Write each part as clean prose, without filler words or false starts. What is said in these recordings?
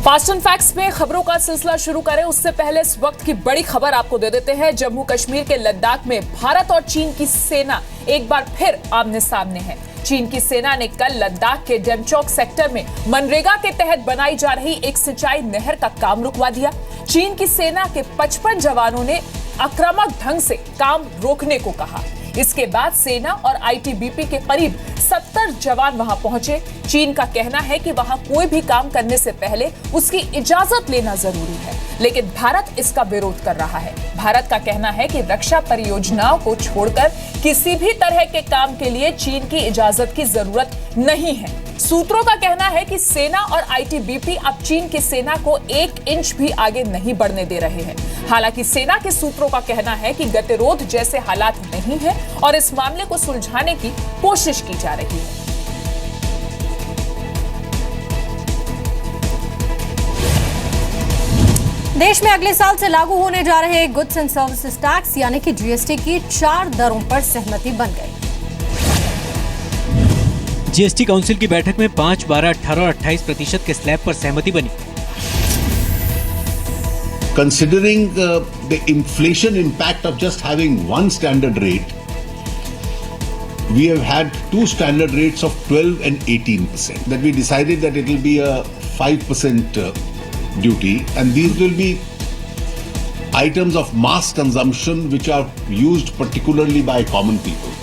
Fast and facts में खबरों का सिलसिला शुरू करें उससे पहले इस वक्त की बड़ी खबर आपको दे देते हैं। जम्मू कश्मीर के लद्दाख में भारत और चीन की सेना एक बार फिर आमने सामने है। चीन की सेना ने कल लद्दाख के डेमचौक सेक्टर में मनरेगा के तहत बनाई जा रही एक सिंचाई नहर का काम रुकवा दिया। चीन की सेना के 55 जवानों ने आक्रामक ढंग से काम रोकने को कहा। इसके बाद सेना और आईटीबीपी के करीब 70 जवान वहां पहुंचे। चीन का कहना है कि वहां कोई भी काम करने से पहले उसकी इजाजत लेना जरूरी है, लेकिन भारत इसका विरोध कर रहा है। भारत का कहना है कि रक्षा परियोजनाओं को छोड़कर किसी भी तरह के काम के लिए चीन की इजाजत की जरूरत नहीं है। सूत्रों का कहना है कि सेना और आईटीबीपी अब चीन की सेना को 1 इंच भी आगे नहीं बढ़ने दे रहे हैं। हालांकि सेना के सूत्रों का कहना है कि गतिरोध जैसे हालात नहीं है और इस मामले को सुलझाने की कोशिश की जा रही है। देश में अगले साल से लागू होने जा रहे गुड्स एंड सर्विसेज टैक्स यानी कि जीएसटी की 4 दरों पर सहमति बन गई। जीएसटी काउंसिल की बैठक में 5, 12, 18 और 28% के स्लैब पर सहमति बनी। Considering the inflation impact of just having one standard rate, we have had 2 standard rates of 12 and 18%. That we decided that it will be a 5% duty, and these will be items of mass consumption which are used particularly by common people.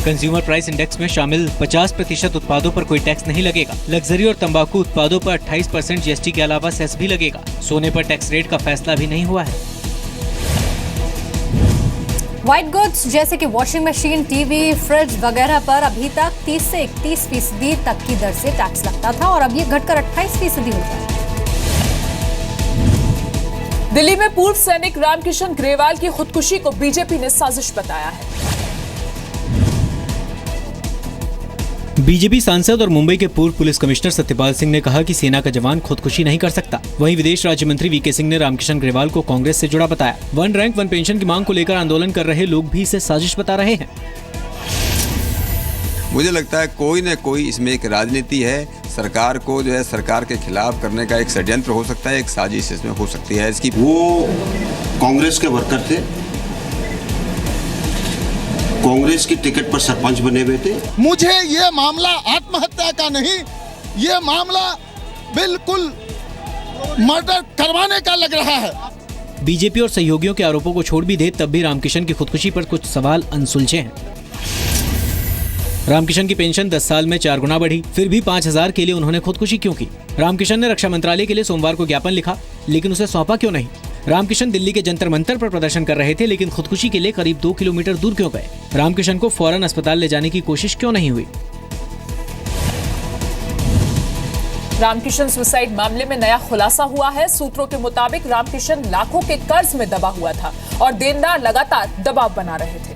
Consumer price index में शामिल 50% उत्पादों पर कोई tax नहीं लगेगा। Luxury और तंबाकू उत्पादों पर 28% जीएसटी के अलावा सेस भी लगेगा। सोने पर टैक्स रेट का फैसला भी नहीं हुआ है। व्हाइट गुड्स जैसे कि वॉशिंग मशीन, टीवी, फ्रिज वगैरह पर अभी तक 30 से 31% तक की दर से टैक्स लगता था और अब ये घटकर 28% हो गया। दिल्ली में पूर्व सैनिक रामकिशन ग्रेवाल की खुदकुशी को बीजेपी ने साजिश बताया है। बीजेपी सांसद और मुंबई के पूर्व पुलिस कमिश्नर सत्यपाल सिंह ने कहा कि सेना का जवान खुदकुशी नहीं कर सकता। वहीं विदेश राज्य मंत्री वीके सिंह ने रामकिशन ग्रेवाल को कांग्रेस से जुड़ा बताया। 1 रैंक 1 पेंशन की मांग को लेकर आंदोलन कर रहे लोग भी इसे साजिश बता रहे हैं। मुझे लगता है कोई न कोई इसमें एक राजनीति है। सरकार को जो है सरकार के खिलाफ करने का एक षड्यंत्र हो सकता है, एक साजिश इसमें हो सकती है। इसकी वो कांग्रेस के वर्कर थे, कांग्रेस की टिकट पर सरपंच बने हुए थे। मुझे ये मामला आत्महत्या का नहीं, ये मामला बिल्कुल मर्डर करवाने का लग रहा है। बीजेपी और सहयोगियों के आरोपों को छोड़ भी दे तब भी रामकिशन की खुदकुशी पर कुछ सवाल अनसुलझे हैं। रामकिशन की पेंशन 10 साल में 4 गुना बढ़ी, फिर भी 5,000 के लिए उन्होंने खुदकुशी क्यों की? रामकिशन ने रक्षा मंत्रालय के लिए सोमवार को ज्ञापन लिखा, लेकिन उसे सौंपा क्यों नहीं? रामकिशन दिल्ली के जंतर मंतर पर प्रदर्शन कर रहे थे, लेकिन खुदकुशी के लिए करीब 2 किलोमीटर दूर क्यों गए? रामकिशन को फौरन अस्पताल ले जाने की कोशिश क्यों नहीं हुई? रामकिशन सुसाइड मामले में नया खुलासा हुआ है। सूत्रों के मुताबिक रामकिशन लाखों के कर्ज में दबा हुआ था और देनदार लगातार दबाव बना रहे थे।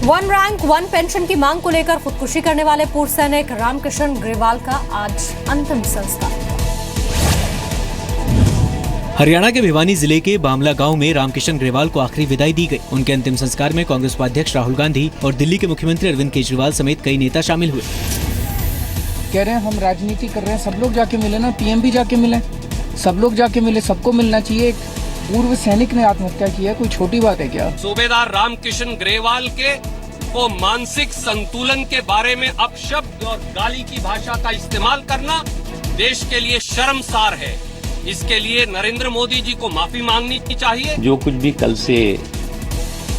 1 रैंक 1 पेंशन की मांग को लेकर खुदकुशी करने वाले पूर्व सैनिक रामकिशन ग्रेवाल का आज अंतिम संस्कार। हरियाणा के भिवानी जिले के बामला गांव में रामकिशन ग्रेवाल को आखिरी विदाई दी गई। उनके अंतिम संस्कार में कांग्रेस उपाध्यक्ष राहुल गांधी और दिल्ली के मुख्यमंत्री अरविंद केजरीवाल समेत कई नेता शामिल हुए। कह रहे हैं हम राजनीति कर रहे हैं, सब लोग जाके मिले ना, पीएम भी जाके मिले, सब लोग जाके मिले, सबको मिलना चाहिए। पूर्व सैनिक ने आत्महत्या की है, कोई छोटी बात है क्या? सूबेदार रामकिशन ग्रेवाल के को मानसिक संतुलन के बारे में अपशब्द और गाली की भाषा का इस्तेमाल करना देश के लिए शर्मसार है। इसके लिए नरेंद्र मोदी जी को माफी मांगनी चाहिए। जो कुछ भी कल से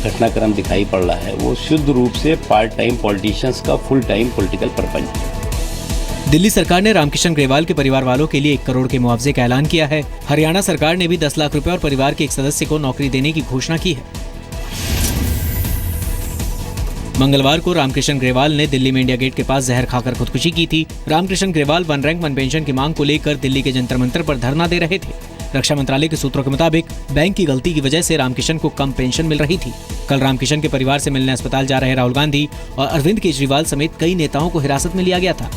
घटनाक्रम दिखाई पड़ रहा है वो शुद्ध रूप से पार्ट टाइम पॉलिटिशियंस का फुल टाइम पॉलिटिकल परपंच है। दिल्ली सरकार ने रामकिशन ग्रेवाल के परिवार वालों के लिए 1 करोड़ के मुआवजे का ऐलान किया है। हरियाणा सरकार ने भी 10 लाख रुपए और परिवार के एक सदस्य को नौकरी देने की घोषणा की है। मंगलवार को रामकिशन ग्रेवाल ने दिल्ली में इंडिया गेट के पास जहर खाकर खुदकुशी की थी। रामकिशन ग्रेवाल 1 रैंक 1 पेंशन की मांग को लेकर दिल्ली के जंतर मंतर पर धरना दे रहे थे। रक्षा मंत्रालय के सूत्रों के मुताबिक बैंक की गलती की वजह से रामकिशन को कम पेंशन मिल रही थी। कल रामकिशन के परिवार से मिलने अस्पताल जा रहे राहुल गांधी और अरविंद केजरीवाल समेत कई नेताओं को हिरासत में लिया गया था।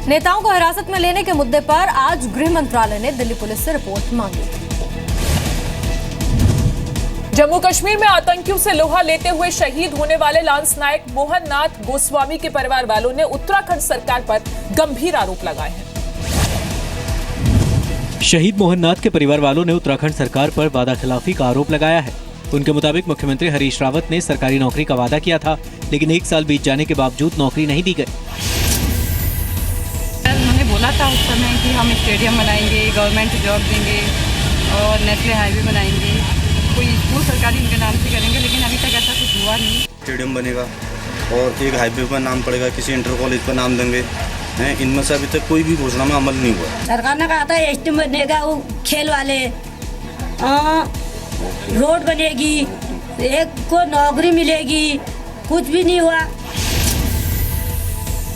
नेताओं को हिरासत में लेने के मुद्दे पर आज गृह मंत्रालय ने दिल्ली पुलिस से रिपोर्ट मांगी। जम्मू कश्मीर में आतंकियों से लोहा लेते हुए शहीद होने वाले लांस नायक मोहन नाथ गोस्वामी के परिवार वालों ने उत्तराखंड सरकार पर गंभीर आरोप लगाए हैं। शहीद मोहन नाथ के परिवार वालों ने उत्तराखंड सरकार पर वादा खिलाफी का आरोप लगाया है। उनके मुताबिक मुख्यमंत्री हरीश रावत ने सरकारी नौकरी का वादा किया था, लेकिन 1 साल बीत जाने के बावजूद नौकरी नहीं दी गई। उन्होंने बोला था उस समय कि हम स्टेडियम बनाएंगे, गवर्नमेंट जॉब देंगे और नेशनल हाईवे बनाएंगे, कोई स्कूल सरकारी उनके नाम से करेंगे, लेकिन अभी तक ऐसा कुछ हुआ नहीं। स्टेडियम बनेगा और एक हाईवे पर नाम पड़ेगा, किसी इंटर कॉलेज पर नाम देंगे, इनमें से अभी तक कोई भी घोषणा में अमल नहीं हुआ। सरकार ने कहा था स्टेडियम बनेगा, वो खेल वाले रोड बनेगी, एक को नौकरी मिलेगी, कुछ भी नहीं हुआ।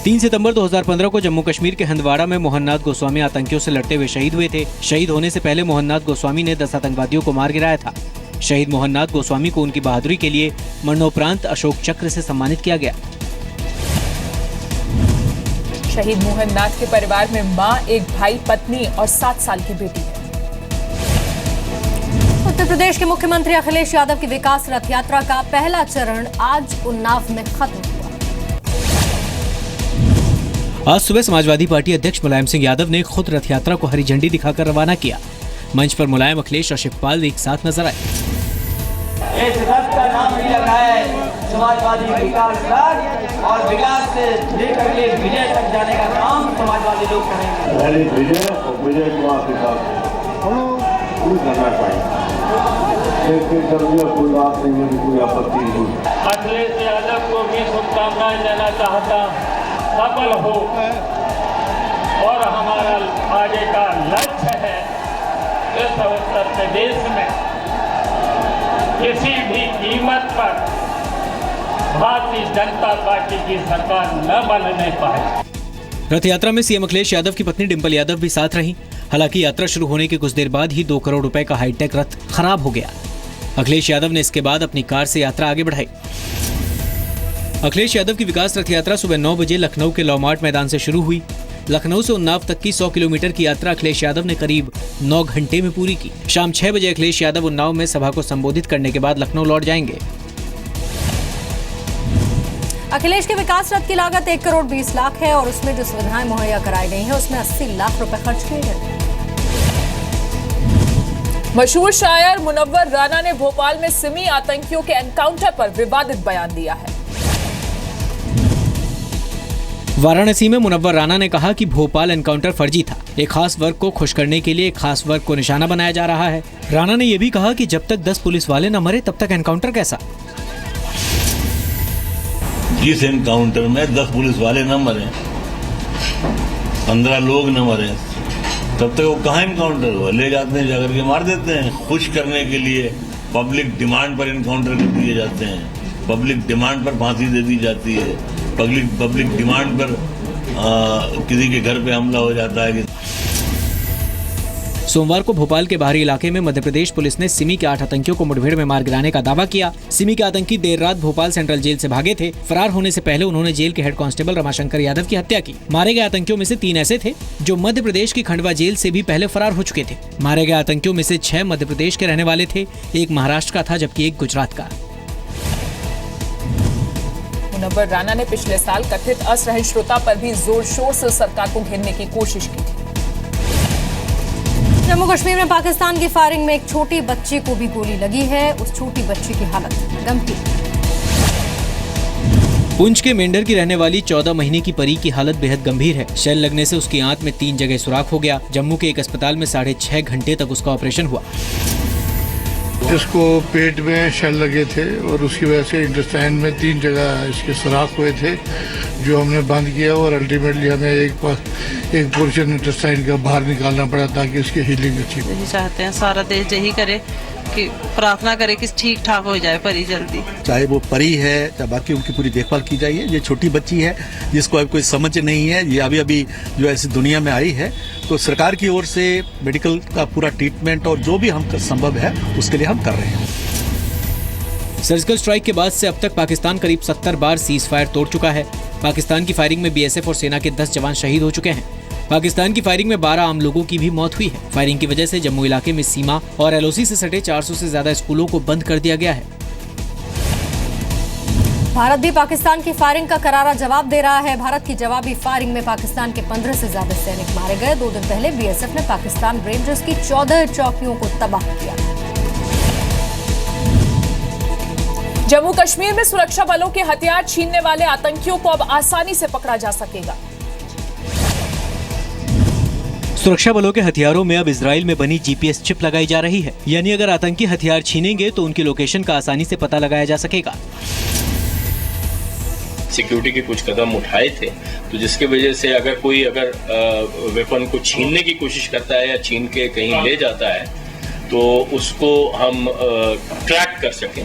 3 सितंबर 2015 को जम्मू कश्मीर के हंदवाड़ा में मोहननाथ गोस्वामी आतंकियों से लड़ते हुए शहीद हुए थे। शहीद होने से पहले मोहननाथ गोस्वामी ने 10 आतंकवादियों को मार गिराया था। शहीद मोहननाथ गोस्वामी को उनकी बहादुरी के लिए मरणोपरांत अशोक चक्र से सम्मानित किया गया। शहीद मोहननाथ के परिवार में मां, एक भाई, पत्नी और 7 साल की बेटी है। उत्तर प्रदेश के मुख्यमंत्री अखिलेश यादव की विकास रथ यात्रा का पहला चरण आज उन्नाव में खत्म हुआ। आज सुबह समाजवादी पार्टी अध्यक्ष मुलायम सिंह यादव ने खुद रथ यात्रा को हरी झंडी दिखाकर रवाना किया। मंच पर मुलायम, अखिलेश और शिवपाल एक साथ नजर आए। इस रथ का नाम भी रखा है समाजवादी विकास रथ, और विकास से लेकर के विजय तक जाने का काम समाजवादी लोग करेंगे। विजय और विजय को करना चाहिए, कोई बात नहीं, मुझे कोई आपत्ति नहीं। अखिलेश यादव को भी शुभकामनाएं देना चाहता, सफल हो और हमारा आगे का लक्ष्य है इस उत्तर प्रदेश में किसी भी कीमत पर भारतीय जनता पार्टी की सरकार न बनने पाए। रथ यात्रा में सीएम अखिलेश यादव की पत्नी डिंपल यादव भी साथ रहीं। हालांकि यात्रा शुरू होने के कुछ देर बाद ही 2 करोड़ रुपए का हाईटेक रथ खराब हो गया। अखिलेश यादव ने इसके बाद अपनी कार से यात्रा आगे बढ़ाई। अखिलेश यादव की विकास रथ यात्रा सुबह 9 बजे लखनऊ के लॉमार्ट मैदान से शुरू हुई। लखनऊ से उन्नाव तक की 100 किलोमीटर की यात्रा अखिलेश यादव ने करीब 9 घंटे में पूरी की। शाम 6 बजे अखिलेश यादव उन्नाव में सभा को संबोधित करने के बाद लखनऊ लौट जाएंगे। अखिलेश के विकास रथ की लागत 1 करोड़ 20 लाख है और उसमें जो सुविधाएं मुहैया कराई गई हैं उसमें 80 लाख रुपए खर्च किए गए। मशहूर शायर मुनव्वर राना ने भोपाल में सिमी आतंकियों के एनकाउंटर पर विवादित बयान दिया है। वाराणसी में मुनव्वर राना ने कहा कि भोपाल एनकाउंटर फर्जी था। एक खास वर्ग को खुश करने के लिए एक खास वर्ग को निशाना बनाया जा रहा है। राना ने यह भी कहा कि जब तक 10 पुलिस वाले न मरे तब तक एनकाउंटर कैसा। जिस एनकाउंटर में 10 पुलिस वाले न मरे, 15 लोग न मरे, तब तक वो कहाँ एनकाउंटर हुआ? ले जाते हैं, जाकर के मार देते हैं। खुश करने के लिए पब्लिक डिमांड पर एनकाउंटर कर दिए जाते हैं, पब्लिक डिमांड पर फांसी दे दी जाती है, पब्लिक डिमांड पर किसी के घर पे हमला हो जाता है। सोमवार को भोपाल के बाहरी इलाके में मध्य प्रदेश पुलिस ने सिमी के 8 आतंकियों को मुठभेड़ में मार गिराने का दावा किया। सिमी के आतंकी देर रात भोपाल सेंट्रल जेल से भागे थे। फरार होने से पहले उन्होंने जेल के हेड कांस्टेबल रमाशंकर यादव की हत्या की। मारे गए आतंकियों में से 3 ऐसे थे जो मध्य प्रदेश की खंडवा जेल से भी पहले फरार हो चुके थे। मारे गए आतंकियों में से 6 मध्य प्रदेश के रहने वाले थे, एक महाराष्ट्र का था जबकि एक गुजरात का। मुनव्वर राना ने पिछले साल कथित असहिष्णुता पर भी जोर शोर से सरकार को घेरने की कोशिश की थी। जम्मू कश्मीर में पाकिस्तान की फायरिंग में एक छोटी बच्ची को भी गोली लगी है। उस छोटी बच्ची की हालत गंभीर। पुंछ के मेंढर की रहने वाली 14 महीने की परी की हालत बेहद गंभीर है। शेल लगने से उसकी आंत में 3 जगह सुराख हो गया। जम्मू के एक अस्पताल में 6.5 घंटे तक उसका ऑपरेशन हुआ। इसको पेट में शेल लगे थे और उसकी वजह से इंटेस्टाइन में 3 जगह इसके सुराख हुए थे, जो हमने बंद किया और अल्टीमेटली हमें एक पोर्शन इंटेस्टाइन का बाहर निकालना पड़ा ताकि उसकी हीलिंग अच्छी हो। यही चाहते हैं, सारा देश यही करे कि प्रार्थना करे कि ठीक ठाक हो जाए परी जल्दी। चाहे वो परी है चाहे बाकी, उनकी पूरी देखभाल की जाइए। ये छोटी बच्ची है जिसको अब कोई समझ नहीं है, ये अभी जो ऐसी दुनिया में आई है, तो सरकार की ओर से मेडिकल का पूरा ट्रीटमेंट और जो भी हम संभव है उसके लिए हम कर रहे हैं। सर्जिकल स्ट्राइक के बाद से अब तक पाकिस्तान करीब 70 बार सीज फायर तोड़ चुका है। पाकिस्तान की फायरिंग में बीएसएफ और सेना के 10 जवान शहीद हो चुके हैं। पाकिस्तान की फायरिंग में 12 आम लोगों की भी मौत हुई है। फायरिंग की वजह से जम्मू इलाके में सीमा और LOC से सटे 400 से ज्यादा स्कूलों को बंद कर दिया गया है। भारत भी पाकिस्तान की फायरिंग का करारा जवाब दे रहा है। भारत की जवाबी फायरिंग में पाकिस्तान के 15 से ज्यादा सैनिक मारे गए। 2 दिन पहले BSF ने पाकिस्तान रेंजर्स की 14 चौकियों को तबाह किया। जम्मू कश्मीर में सुरक्षा बलों के हथियार छीनने वाले आतंकियों को अब आसानी से पकड़ा जा सकेगा। सुरक्षा बलों के हथियारों में अब इजराइल में बनी GPS चिप लगाई जा रही है, यानी अगर आतंकी हथियार छीनेंगे तो उनकी लोकेशन का आसानी से पता लगाया जा सकेगा। सिक्योरिटी के कुछ कदम उठाए थे, तो जिसके वजह से अगर कोई वेपन को छीनने की कोशिश करता है या छीन के कहीं ले जाता है तो उसको हम ट्रैक कर सकें।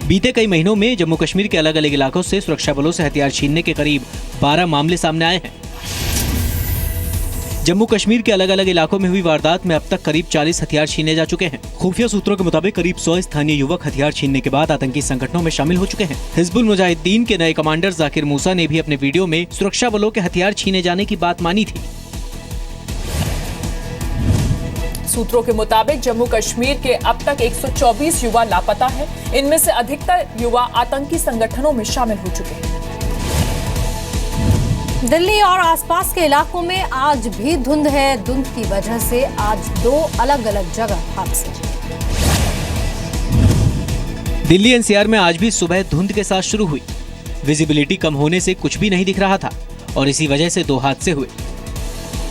बीते कई महीनों में जम्मू कश्मीर के अलग अलग इलाकों से सुरक्षा बलों से हथियार छीनने के करीब 12 मामले सामने आए हैं। जम्मू कश्मीर के अलग अलग इलाकों में हुई वारदात में अब तक करीब 40 हथियार छीने जा चुके हैं। खुफिया सूत्रों के मुताबिक करीब 100 स्थानीय युवक हथियार छीनने के बाद आतंकी संगठनों में शामिल हो चुके हैं। हिजबुल मुजाहिदीन के नए कमांडर जाकिर मूसा ने भी अपने वीडियो में सुरक्षा बलों के हथियार छीने जाने की बात मानी थी। सूत्रों के मुताबिक जम्मू कश्मीर के अब तक 124 युवा लापता हैं। इनमें से अधिकतर युवा आतंकी संगठनों में शामिल हो चुके हैं। दिल्ली और आसपास के इलाकों में आज भी धुंध है। धुंध की वजह से आज 2 अलग अलग जगह हादसे। दिल्ली NCR में आज भी सुबह धुंध के साथ शुरू हुई। विजिबिलिटी कम होने से कुछ भी नहीं दिख रहा था और इसी वजह से 2 हादसे हुए।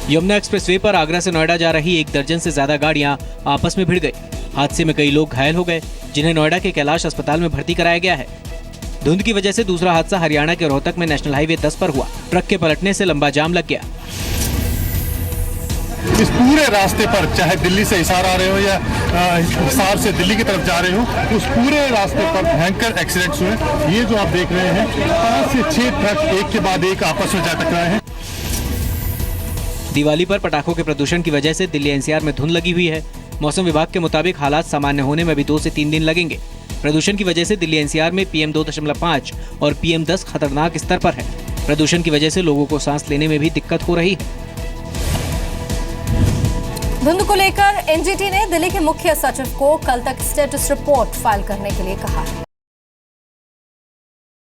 यमुना एक्सप्रेसवे पर आगरा से नोएडा जा रही 1 दर्जन से ज्यादा गाड़ियां आपस में भिड़ गई। हादसे में कई लोग घायल हो गए, जिन्हें नोएडा के कैलाश अस्पताल में भर्ती कराया गया है। धुंध की वजह से दूसरा हादसा हरियाणा के रोहतक में नेशनल हाईवे 10 पर हुआ। ट्रक के पलटने से लंबा जाम लग गया। इस पूरे रास्ते पर, चाहे दिल्ली से हिसार आ रहे हो या हिसार से दिल्ली की तरफ जा रहे हो, उस पूरे रास्ते पर भयंकर एक्सीडेंट्स हुए। ये जो आप देख रहे हैं, 5 से 6 ट्रक एक के बाद एक आपस में जा टकराए हैं। दिवाली पर पटाखों के प्रदूषण की वजह से दिल्ली NCR में धुंध लगी हुई है। मौसम विभाग के मुताबिक हालात सामान्य होने में भी 2 से 3 दिन लगेंगे। प्रदूषण की वजह से दिल्ली NCR में PM 2.5 और PM 10 खतरनाक स्तर पर है। प्रदूषण की वजह से लोगों को सांस लेने में भी दिक्कत हो रही है। धुंध को लेकर NGT ने दिल्ली के मुख्य सचिव को कल तक स्टेटस रिपोर्ट फाइल करने के लिए कहा है।